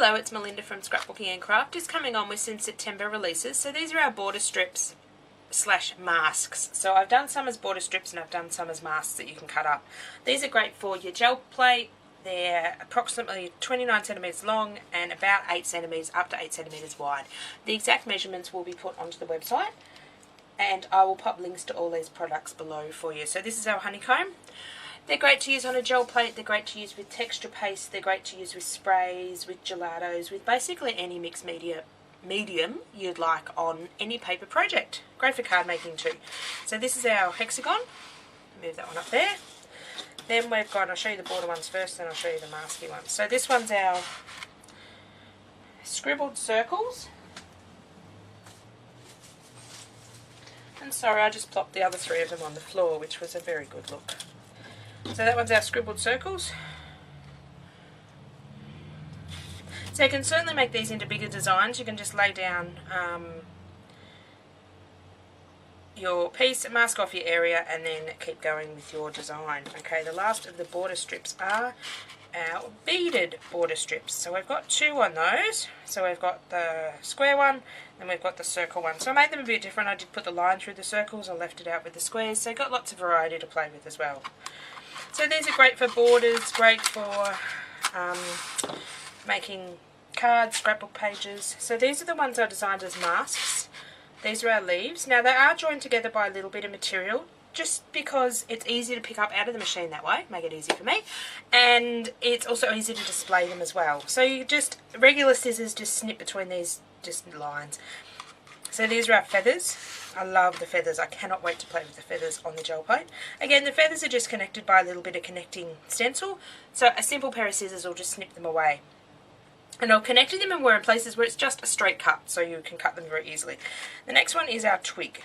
Hello, it's Melinda from Scrapbookingncraft, just coming on with some September releases. So these are our border strips / masks. So I've done some as border strips and I've done some as masks that you can cut up. These are great for your gel plate. They're approximately 29 centimetres long and about 8 centimetres, up to 8 centimetres wide. The exact measurements will be put onto the website, and I will pop links to all these products below for you. So this is our Honeycomb. They're great to use on a gel plate, they're great to use with texture paste, they're great to use with sprays, with gelatos, with basically any mixed medium you'd like on any paper project. Great for card making too. So this is our hexagon. Move that one up there. Then we've got, I'll show you the border ones first, then I'll show you the masky ones. So this one's our Scribbled Circles. And sorry, I just plopped the other 3 of them on the floor, which was a very good look. So that one's our Scribbled Circles. So you can certainly make these into bigger designs. You can just lay down your piece, mask off your area, and then keep going with your design. Okay, the last of the border strips are our beaded border strips. So we've got 2 on those. So we've got the square one and we've got the circle one. So I made them a bit different. I did put the line through the circles, I left it out with the squares. So you've got lots of variety to play with as well. So these are great for borders, great for making cards, scrapbook pages. So these are the ones I designed as masks. These are our leaves. Now they are joined together by a little bit of material, just because it's easy to pick up out of the machine that way, make it easy for me, and it's also easy to display them as well. So you just, regular scissors, just snip between these just lines. So these are our feathers. I love the feathers. I cannot wait to play with the feathers on the gel plate. Again, the feathers are just connected by a little bit of connecting stencil, so a simple pair of scissors will just snip them away. And I've connected them and we're in places where it's just a straight cut, so you can cut them very easily. The next one is our twig.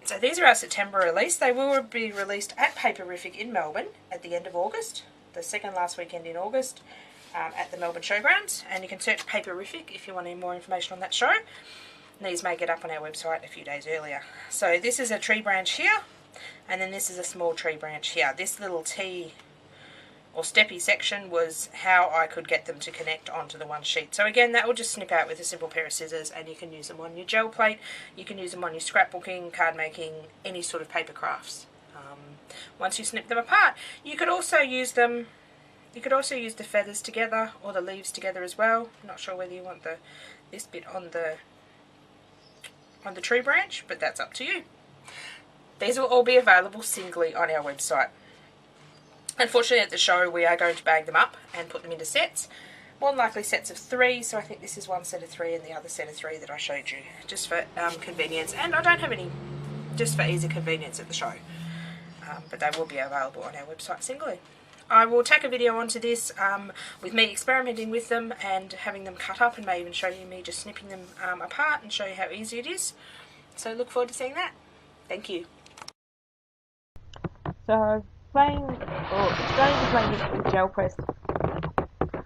So these are our September release. They will be released at Paperific in Melbourne at the end of August, the second last weekend in August, at the Melbourne Showgrounds. And you can search Paperific if you want any more information on that show. These may get up on our website a few days earlier. So this is a tree branch here, and then this is a small tree branch here. This little T or steppy section was how I could get them to connect onto the one sheet. So again, that will just snip out with a simple pair of scissors, and you can use them on your gel plate, you can use them on your scrapbooking, card making, any sort of paper crafts. Once you snip them apart, you could also use them, you could also use the feathers together or the leaves together as well. I'm not sure whether you want this bit on the tree branch, but that's up to you. These will all be available singly on our website. Unfortunately at the show we are going to bag them up and put them into sets, more than likely sets of 3, so I think this is one set of 3 and the other set of 3 that I showed you, just for convenience, and I don't have any, just for easy convenience at the show, but they will be available on our website singly. I will tack a video onto this with me experimenting with them and having them cut up, and may even show you me just snipping them apart and show you how easy it is. So look forward to seeing that. Thank you. So starting to play with gel pressed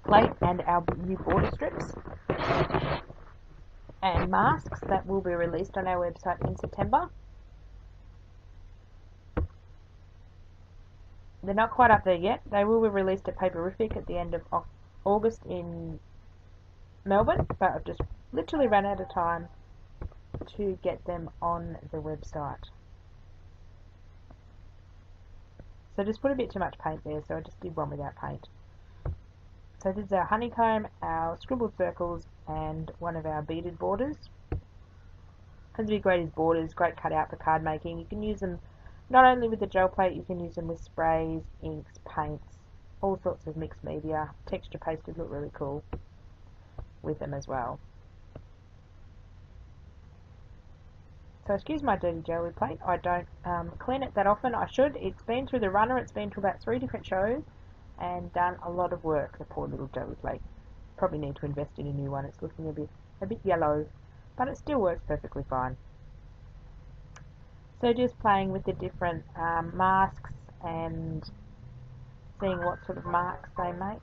plate and our new border strips and masks that will be released on our website in September. They're not quite up there yet. They will be released at Paperific at the end of August in Melbourne, but I've just literally run out of time to get them on the website. So I just put a bit too much paint there, so I just did one without paint. So this is our Honeycomb, our Scribbled Circles, and one of our beaded borders. Tends to be great as borders, great cut out for card making. You can use them not only with the gel plate, you can use them with sprays, inks, paints, all sorts of mixed media. Texture pasted look really cool with them as well. So excuse my dirty Geli plate, I don't clean it that often. I should. It's been through the runner, it's been to about 3 different shows and done a lot of work, the poor little Geli plate. Probably need to invest in a new one. It's looking a bit yellow, but it still works perfectly fine. So just playing with the different masks and seeing what sort of marks they make.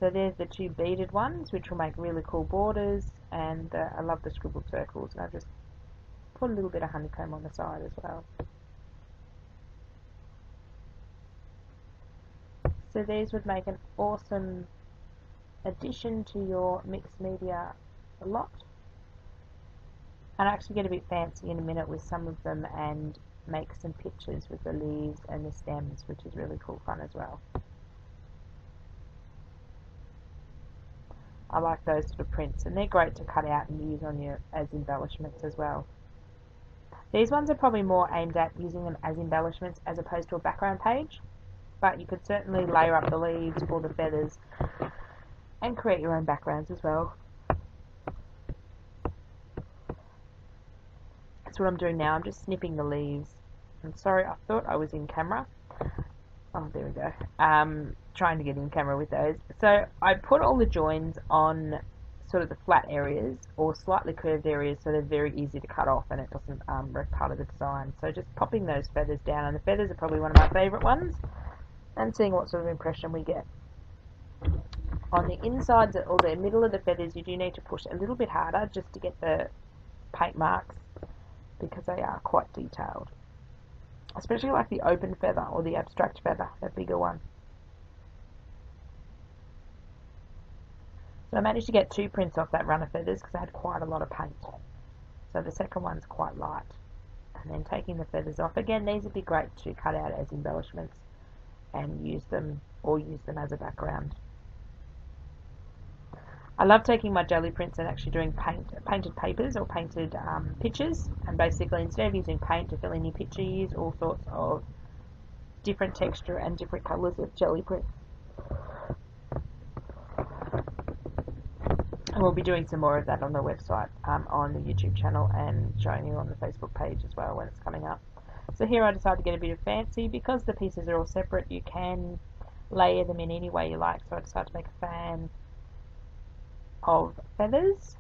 So there's the 2 beaded ones, which will make really cool borders, and I love the Scribbled Circles, and I've just put a little bit of honeycomb on the side as well. So these would make an awesome addition to your mixed media lot. And I actually get a bit fancy in a minute with some of them and make some pictures with the leaves and the stems, which is really cool fun as well. I like those sort of prints, and they're great to cut out and use on your as embellishments as well. These ones are probably more aimed at using them as embellishments as opposed to a background page, but you could certainly layer up the leaves or the feathers and create your own backgrounds as well. That's what I'm doing now. I'm just snipping the leaves. I'm sorry, I thought I was in camera. Oh, there we go. Trying to get in camera with those. So I put all the joins on sort of the flat areas or slightly curved areas so they're very easy to cut off and it doesn't wreck part of the design. So just popping those feathers down, and the feathers are probably one of my favourite ones, and seeing what sort of impression we get. On the insides or the middle of the feathers, you do need to push a little bit harder just to get the paint marks because they are quite detailed. Especially like the open feather or the abstract feather, the bigger one. So I managed to get 2 prints off that run of feathers because I had quite a lot of paint. So the second one's quite light. And then taking the feathers off, again these would be great to cut out as embellishments and use them as a background. I love taking my Geli prints and actually doing painted papers or painted pictures, and basically instead of using paint to fill in your picture, you use all sorts of different texture and different colours of Geli prints. And we'll be doing some more of that on the website, on the YouTube channel, and showing you on the Facebook page as well when it's coming up. So here I decided to get a bit of fancy. Because the pieces are all separate, you can layer them in any way you like, so I decided to make a fan of feathers,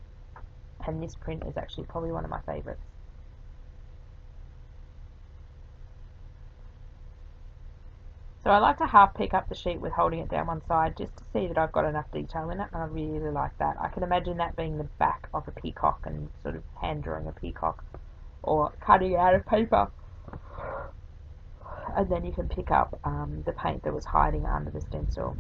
and this print is actually probably one of my favourites. So I like to half pick up the sheet with holding it down one side just to see that I've got enough detail in it, and I really like that. I can imagine that being the back of a peacock and sort of hand drawing a peacock or cutting out of paper, and then you can pick up the paint that was hiding under the stencil.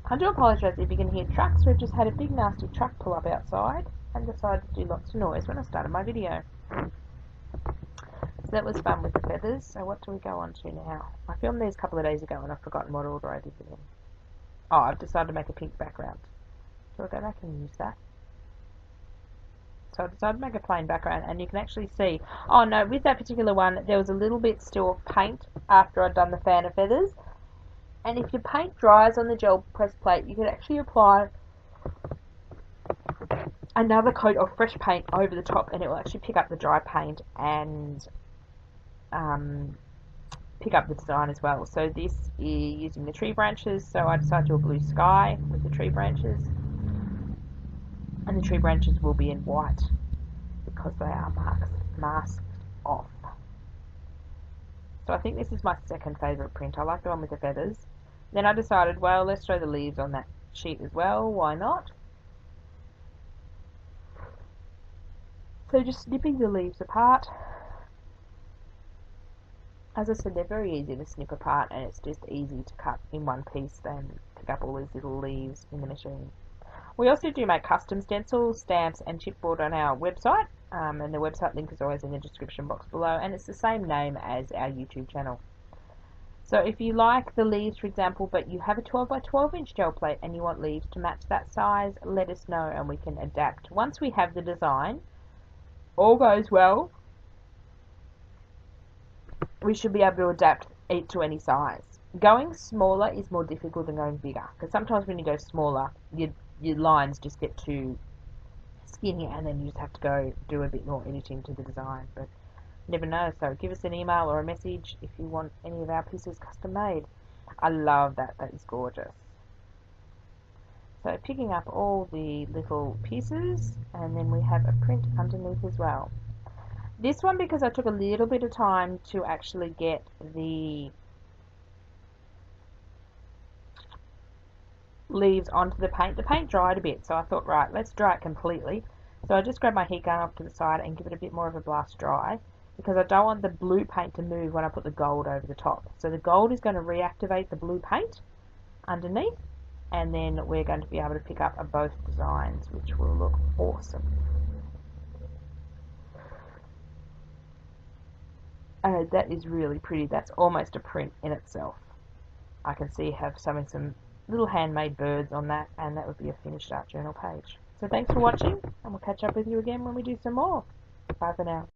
I do apologise if you can hear trucks. We've just had a big nasty truck pull up outside and decided to do lots of noise when I started my video. So that was fun with the feathers. So what do we go on to now? I filmed these a couple of days ago and I've forgotten what order I did them in. Oh, I've decided to make a pink background. So I'll go back and use that. So I decided to make a plain background, and you can actually see, oh no, with that particular one there was a little bit still of paint after I'd done the fan of feathers. And if your paint dries on the gel press plate, you can actually apply another coat of fresh paint over the top, and it will actually pick up the dry paint and pick up the design as well. So this is using the tree branches, so I decided to do a blue sky with the tree branches, and the tree branches will be in white because they are masked off. So I think this is my second favourite print. I like the one with the feathers. Then I decided, well, let's throw the leaves on that sheet as well. Why not? So just snipping the leaves apart. As I said, they're very easy to snip apart, and it's just easy to cut in one piece than pick up all these little leaves in the machine. We also do make custom stencils, stamps and chipboard on our website, and the website link is always in the description box below, and it's the same name as our YouTube channel. So if you like the leaves, for example, but you have a 12 by 12 inch gel plate and you want leaves to match that size, let us know and we can adapt. Once we have the design, all goes well, we should be able to adapt it to any size. Going smaller is more difficult than going bigger, because sometimes when you go smaller, your lines just get too skinny, and then you just have to go do a bit more editing to the design. But never know, so give us an email or a message if you want any of our pieces custom made. I love that, that is gorgeous. So picking up all the little pieces, and then we have a print underneath as well. This one, because I took a little bit of time to actually get the leaves onto the paint dried a bit, so I thought, right, let's dry it completely. So I just grabbed my heat gun off to the side and give it a bit more of a blast dry, because I don't want the blue paint to move when I put the gold over the top. So the gold is going to reactivate the blue paint underneath, and then we're going to be able to pick up both designs, which will look awesome. That is really pretty. That's almost a print in itself. I can see have some little handmade birds on that, and that would be a finished art journal page. So thanks for watching, and we'll catch up with you again when we do some more. Bye for now.